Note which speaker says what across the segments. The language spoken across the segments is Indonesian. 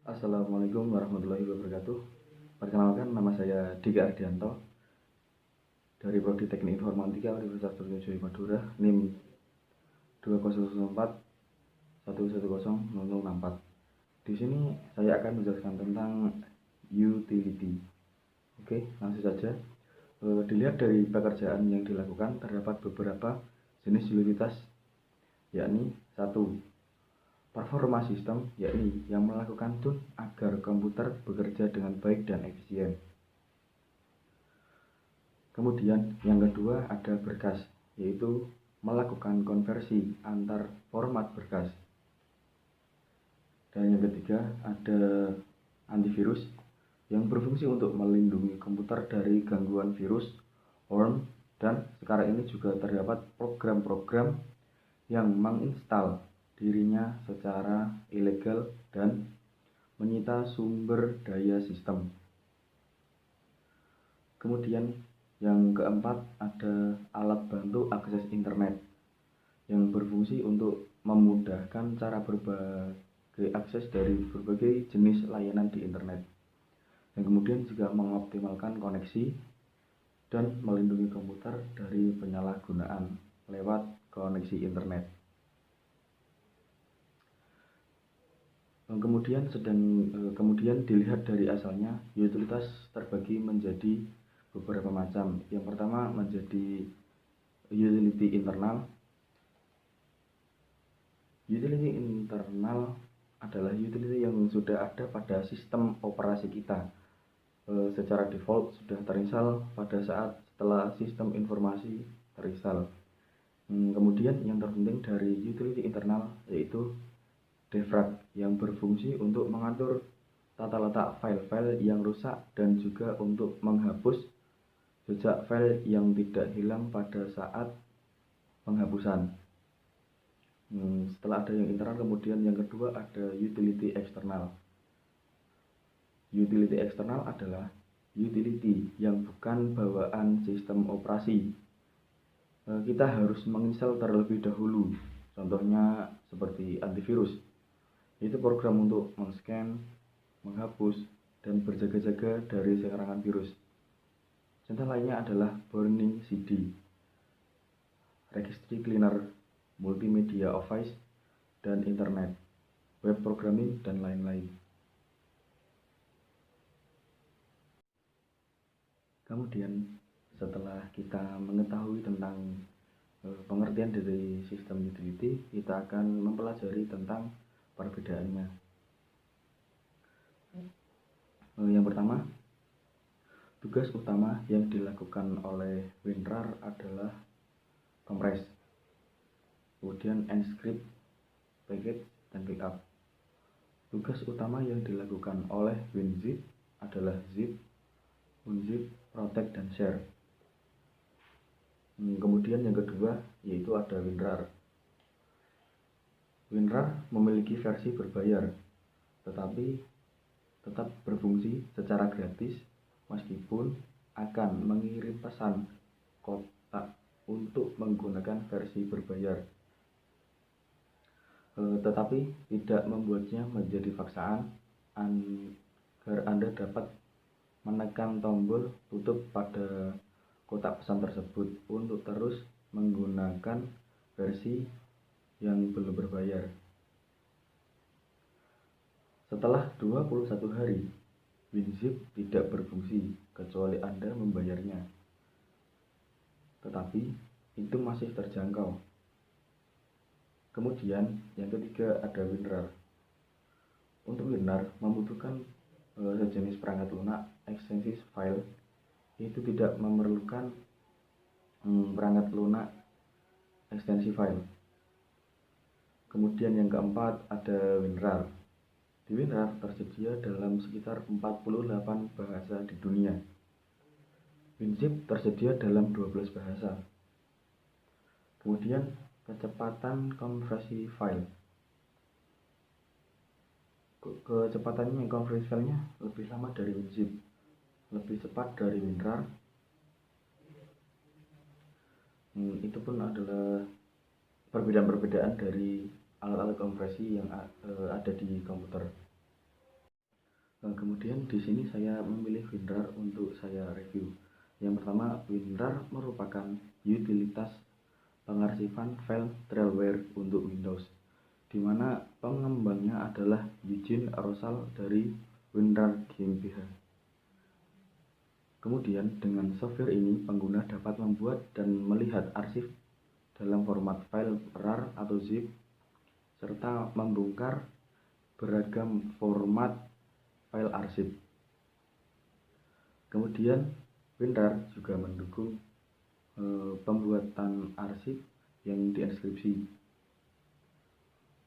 Speaker 1: Assalamualaikum warahmatullahi wabarakatuh. Perkenalkan, nama saya Dika Ardianto dari Prodi Teknik Informatika Universitas Trunojoyo Madura, NIM 2004 1100064. Di sini saya akan menjelaskan tentang utility. Oke, langsung saja. Dilihat dari pekerjaan yang dilakukan, terdapat beberapa jenis utilitas, yakni 1. Performa sistem, yakni yang melakukan tune agar komputer bekerja dengan baik dan efisien. Kemudian yang kedua ada berkas, yaitu melakukan konversi antar format berkas. Dan yang ketiga ada antivirus, yang berfungsi untuk melindungi komputer dari gangguan virus, worm, dan sekarang ini juga terdapat program-program yang menginstal dirinya secara ilegal dan menyita sumber daya sistem. Kemudian yang keempat ada alat bantu akses internet yang berfungsi untuk memudahkan cara berbagai akses dari berbagai jenis layanan di internet, dan kemudian juga mengoptimalkan koneksi dan melindungi komputer dari penyalahgunaan lewat koneksi internet. Kemudian dilihat dari asalnya, utilitas terbagi menjadi beberapa macam. Yang pertama menjadi utility internal. Utility internal adalah utility yang sudah ada pada sistem operasi kita. Secara default sudah terinstall pada saat setelah sistem informasi terinstall. Kemudian yang terpenting dari utility internal yaitu defrag, yang berfungsi untuk mengatur tata letak file-file yang rusak dan juga untuk menghapus jejak file yang tidak hilang pada saat penghapusan. Setelah ada yang internal, kemudian yang kedua ada utility eksternal. Utility eksternal adalah utility yang bukan bawaan sistem operasi. Kita harus menginstal terlebih dahulu, contohnya seperti antivirus. Itu program untuk men-scan, menghapus, dan berjaga-jaga dari serangan virus. Contoh lainnya adalah burning CD, registry cleaner, multimedia office, dan internet, web programming, dan lain-lain. Kemudian setelah kita mengetahui tentang pengertian dari sistem utility, kita akan mempelajari tentang perbedaannya. Yang pertama, tugas utama yang dilakukan oleh WinRAR adalah compress, kemudian encrypt, package, dan backup. Tugas utama yang dilakukan oleh WinZip adalah zip, unzip, protect, dan share. Kemudian yang kedua yaitu ada WinRAR. WinRAR memiliki versi berbayar, tetapi tetap berfungsi secara gratis meskipun akan mengirim pesan kotak untuk menggunakan versi berbayar, tetapi tidak membuatnya menjadi paksaan agar Anda dapat menekan tombol tutup pada kotak pesan tersebut untuk terus menggunakan versi yang belum berbayar. Setelah 21 hari, WinZip tidak berfungsi kecuali Anda membayarnya. Tetapi itu masih terjangkau. Kemudian yang ketiga ada WinRAR. Untuk WinRAR membutuhkan sejenis perangkat lunak ekstensi file, itu tidak memerlukan perangkat lunak ekstensi file. Kemudian yang keempat ada WinRAR. Di WinRAR tersedia dalam sekitar 48 bahasa di dunia. WinZip tersedia dalam 12 bahasa. Kemudian kecepatan konversi file. Kecepatannya konversi filenya lebih lama dari WinZip, lebih cepat dari WinRAR. Itu pun adalah perbedaan-perbedaan dari alat-alat konversi yang ada di komputer. Kemudian di sini saya memilih WinRAR untuk saya review. Yang pertama, WinRAR merupakan utilitas pengarsipan file Trailware untuk Windows, di mana pengembangnya adalah Eugene Rosal dari WinRAR GmbH. Kemudian dengan software ini pengguna dapat membuat dan melihat arsip dalam format file RAR atau zip, serta membongkar beragam format file arsip. Kemudian WinRAR juga mendukung pembuatan arsip yang dienkripsi,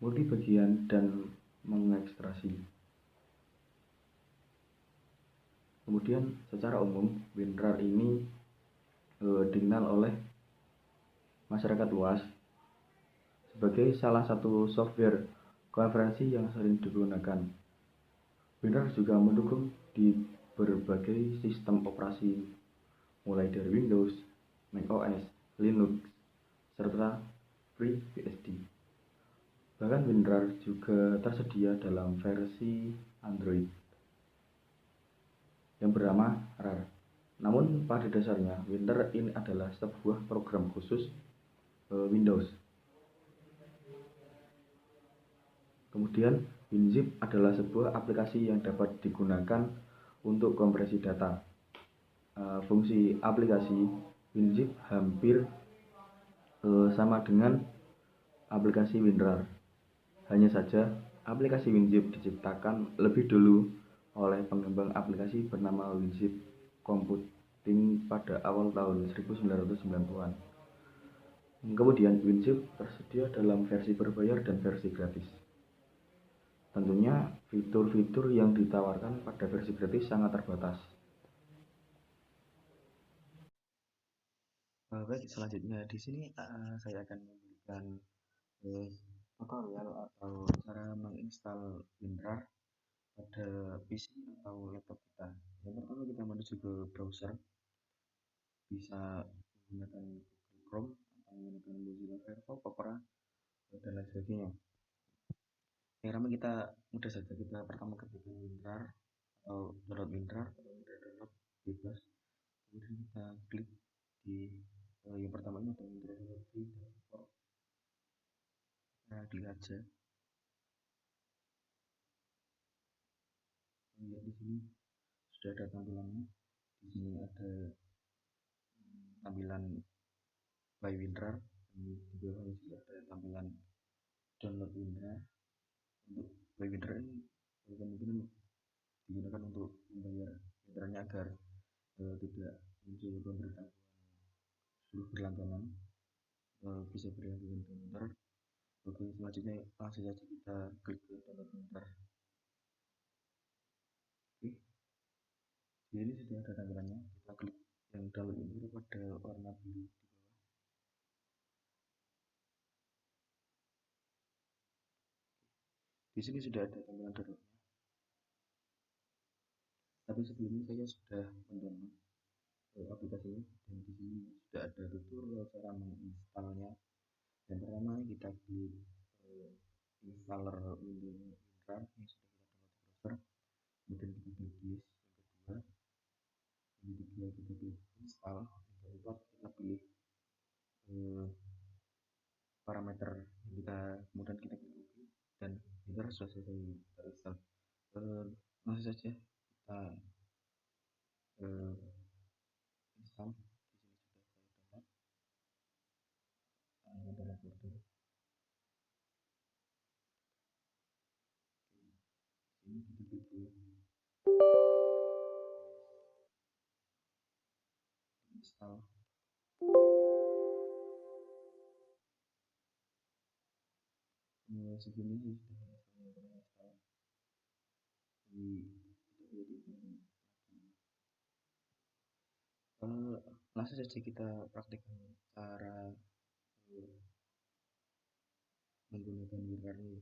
Speaker 1: multibagian, dan mengekstraksi. Kemudian secara umum WinRAR ini dikenal oleh masyarakat luas sebagai salah satu software konferensi yang sering digunakan. WinRAR juga mendukung di berbagai sistem operasi mulai dari Windows, macOS, Linux, serta FreeBSD. Bahkan WinRAR juga tersedia dalam versi Android yang bernama RAR. Namun pada dasarnya WinRAR ini adalah sebuah program khusus Windows. Kemudian WinZip adalah sebuah aplikasi yang dapat digunakan untuk kompresi data. Fungsi aplikasi WinZip hampir sama dengan aplikasi WinRAR. Hanya saja aplikasi WinZip diciptakan lebih dulu oleh pengembang aplikasi bernama WinZip Computing pada awal tahun 1990-an. Kemudian WinZip tersedia dalam versi berbayar dan versi gratis. Tentunya fitur-fitur yang ditawarkan pada versi gratis sangat terbatas. Baik, selanjutnya di sini saya akan memberikan tutorial atau cara menginstal WinRAR pada PC atau laptop kita. Yang pertama kita menuju ke browser, bisa menggunakan Google Chrome atau menggunakan Mozilla Firefox, Opera, dan lain sebagainya. Yang pertama kita mudah saja, kita pertama ketik WinRAR atau download WinRAR atau download bebas. Kemudian kita klik di yang pertama ini ada WinRAR free dashboard. Kita klik aja. Lihat di sini sudah ada tampilannya. Di sini ada tampilan by WinRAR, di bawah juga ada tampilan download WinRAR. Untuk by WinRAR ini kemungkinan digunakan untuk membayar meternya agar tidak muncul pemberitahuan seluruh berlangganan, bisa berlangganan ke meter. Oke, selanjutnya langsung saja kita klik ke download meter. Oke, di sini sudah ada tampilannya. Kita klik yang download ini pada warna biru di bawah. Di sini sudah ada tampilan downloadnya. Tapi sebelumnya saya sudah mendownload aplikasinya, dan di sini sudah ada tutorial cara menginstalnya. Yang pertama kita klik installer Windows WinRAR yang sudah kita download di browser. Kemudian kita klik yes. Yang kedua, yang ketiga kita klik install. Yang keempat kita pilih parameter yang kita, kemudian kita klik OK, dan kita sudah selesai terinstall. Langsung saja kita install. Di sini sudah saya download. Ini adalah folder. Ini kita klik install. Sebelumnya sudah saya terinstall. Jadi tidak lagi. Langsung saja kita praktikkan cara menggunakan WinRAR ini.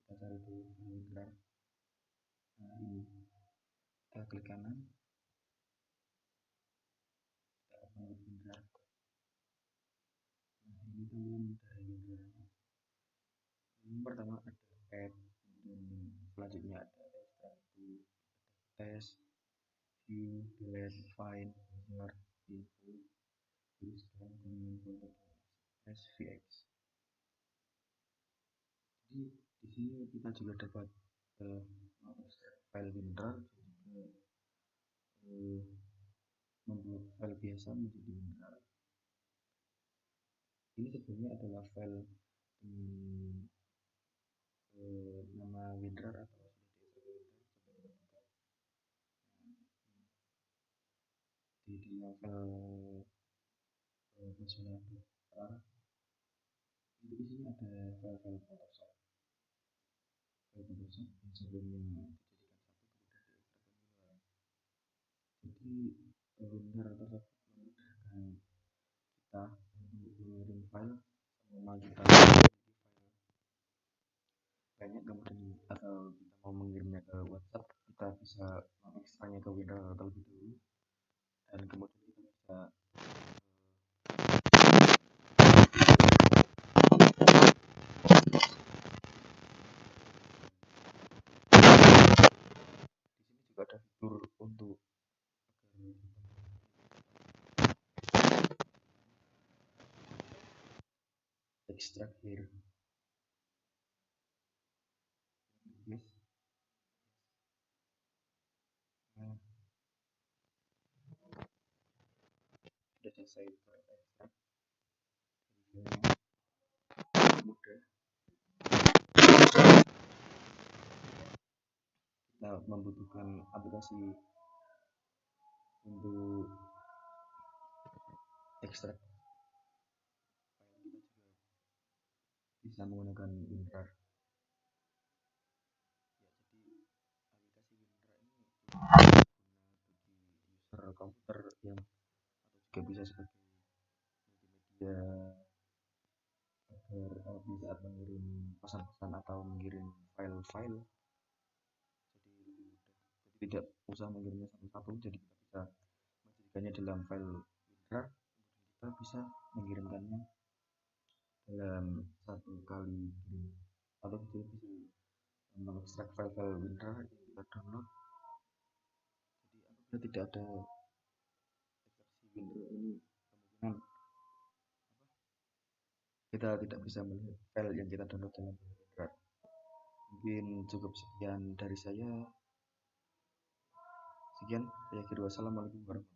Speaker 1: Kita cari dulu WinRAR. Nah, ini kita klik kanan, kita upload WinRAR. Nah, ini tampilan dari WinRAR. Yang pertama ada add, selanjutnya ada extract to, test, view, delete, find, insert, info, use, scan, comment, SVX. Jadi di sini kita juga dapat file WinRAR, juga membuat file biasa menjadi WinRAR. Ini sebetulnya adalah file dengan nama WinRAR atau sudah diinstal WinRAR. Di dalam file Mozilla WinRAR itu di sini ada file-file Photoshop. File Photoshop yang sebelumnya dijadikan satu kemudian diekstrak ke WinRAR. Jadi WinRAR tersebut memudahkan kita untuk mengirim file sama kita memiliki file banyak kemudian atau kita mau mengirimnya ke WhatsApp, kita bisa mengekstraknya ke WinRAR terlebih dahulu dan kemudian kita bisa di sini juga ada fitur untuk extract here. Yes. Nah, sudah selesai ekstrak mudah. Kita membutuhkan aplikasi untuk ekstrak file, kita juga bisa menggunakan WinRAR. Ya, jadi aplikasi WinRAR ini guna bagi user komputer yang atau juga bisa sebagai multimedia agar di saat mengirim pesan-pesan atau mengirim file-file jadi lebih mudah. Jadi tidak usah mengirimnya satu-satu, jadi kita bisa menjadikannya dalam file WinRAR, kemudian kita bisa mengirimkannya dalam satu kali kirim, atau kita bisa mengekstrak file-file WinRAR yang kita download. Jadi apabila tidak ada ekstraksi WinRAR ini, kemungkinan kita tidak bisa melihat file yang kita download dalam WinRAR. Mungkin cukup sekian dari saya. Sekian, saya kira wassalamualaikum warahmatullahi wabarakatuh.